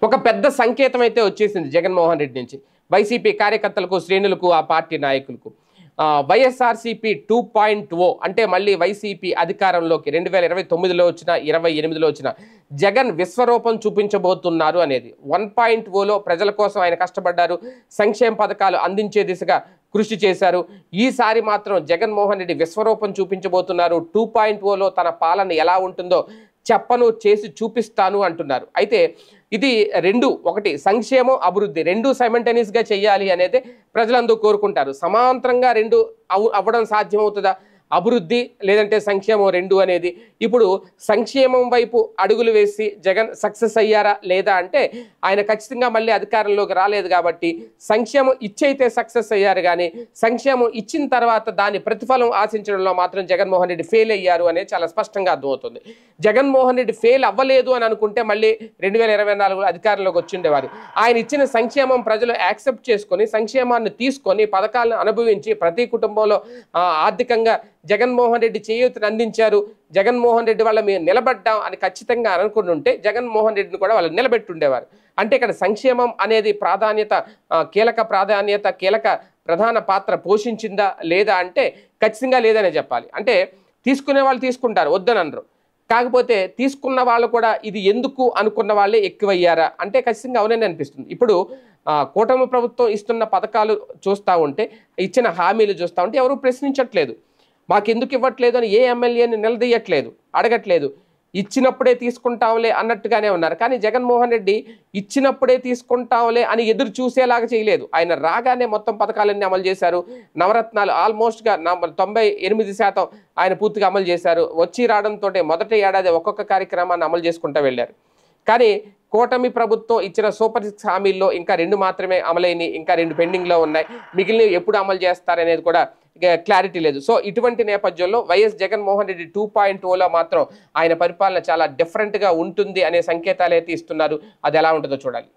ఒక పెద్ద సంకేతం అయితే వచ్చేసింది జగన్మోహన్ రెడ్డి నుంచి వైసీపీ కార్యకర్తలకు, శ్రేణులకు, ఆ పార్టీ నాయకులకు. వైఎస్ఆర్సీపీ 2.0 అంటే మళ్ళీ వైసీపీ అధికారంలోకి 2029లో వచ్చిన, 28లో వచ్చిన జగన్ విశ్వరూపం చూపించబోతున్నారు అనేది. 1.0లో ప్రజల కోసం ఆయన కష్టపడ్డారు, సంక్షేమ పథకాలు అందించే దిశగా కృషి చేశారు. ఈసారి మాత్రం జగన్మోహన్ రెడ్డి విశ్వరూపం చూపించబోతున్నారు. 2.0లో తన పాలన ఎలా ఉంటుందో చెప్పను, చేసి చూపిస్తాను అంటున్నారు. అయితే ఇది రెండు, ఒకటి సంక్షేమం, అభివృద్ధి రెండు సైమల్టేనియస్గా చేయాలి అనేది ప్రజలందరూ కోరుకుంటారు. సమాంతరంగా రెండు అవ్వడం సాధ్యమవుతుందా? అభివృద్ధి లేదంటే సంక్షేమం రెండు అనేది. ఇప్పుడు సంక్షేమం వైపు అడుగులు వేసి జగన్ సక్సెస్ అయ్యారా లేదా అంటే ఆయన ఖచ్చితంగా మళ్ళీ అధికారంలోకి రాలేదు కాబట్టి సంక్షేమం ఇచ్చైతే సక్సెస్ అయ్యారు, కానీ సంక్షేమం ఇచ్చిన తర్వాత దాని ప్రతిఫలం ఆశించడంలో మాత్రం జగన్మోహన్ రెడ్డి ఫెయిల్ అయ్యారు అనేది చాలా స్పష్టంగా అర్థమవుతుంది. జగన్మోహన్ రెడ్డి ఫెయిల్ అవ్వలేదు అని అనుకుంటే మళ్ళీ 2024లో అధికారంలోకి వచ్చిండేవారు. ఆయన ఇచ్చిన సంక్షేమం ప్రజలు యాక్సెప్ట్ చేసుకొని, సంక్షేమాన్ని తీసుకొని, పథకాలను అనుభవించి ప్రతి కుటుంబంలో ఆర్థికంగా జగన్మోహన్ రెడ్డి చేయూతను అందించారు, జగన్మోహన్ రెడ్డి వాళ్ళ మేము నిలబడ్డాం అని ఖచ్చితంగా అనుకుని ఉంటే జగన్మోహన్ రెడ్డిని కూడా వాళ్ళు నిలబెట్టుండేవారు. అంటే ఇక్కడ సంక్షేమం అనేది కీలక ప్రధాన పాత్ర పోషించిందా లేదా అంటే ఖచ్చితంగా లేదనే చెప్పాలి. అంటే తీసుకునే వాళ్ళు తీసుకుంటారు, వద్దనరు. కాకపోతే తీసుకున్న వాళ్ళు కూడా ఇది ఎందుకు అనుకున్న వాళ్ళే ఎక్కువయ్యారా అంటే ఖచ్చితంగా అవునని అనిపిస్తుంది. ఇప్పుడు కూటమి ప్రభుత్వం ఇస్తున్న పథకాలు చూస్తూ ఉంటే, ఇచ్చిన హామీలు చూస్తూ ఉంటే ఎవరు ప్రశ్నించట్లేదు. మాకెందుకు ఇవ్వట్లేదు అని ఏ ఎమ్మెల్యేని నిలదీయట్లేదు, అడగట్లేదు. ఇచ్చినప్పుడే తీసుకుంటాంలే అన్నట్టుగానే ఉన్నారు. కానీ జగన్మోహన్ రెడ్డి ఇచ్చినప్పుడే తీసుకుంటాంలే అని ఎదురు చూసేలాగా చేయలేదు. ఆయన రాగానే మొత్తం పథకాలన్నీ అమలు చేశారు. నవరత్నాలు ఆల్మోస్ట్గా 98% ఆయన పూర్తిగా అమలు చేశారు. వచ్చి రావడంతో మొదటి ఏడాది ఒక్కొక్క కార్యక్రమాన్ని అమలు చేసుకుంటూ వెళ్ళారు. కానీ కూటమి ప్రభుత్వం ఇచ్చిన సూపర్ 6 హామీల్లో ఇంకా 2 మాత్రమే అమలైనవి, ఇంకా 2 పెండింగ్లో ఉన్నాయి. మిగిలినవి ఎప్పుడు అమలు చేస్తారనేది కూడా క్లారిటీ లేదు. సో ఇటువంటి నేపథ్యంలో వైఎస్ జగన్మోహన్ రెడ్డి 2.0లో మాత్రం ఆయన పరిపాలన చాలా డిఫరెంట్గా ఉంటుంది అనే సంకేతాలు అయితే ఇస్తున్నారు. అది ఎలా ఉంటుందో చూడాలి.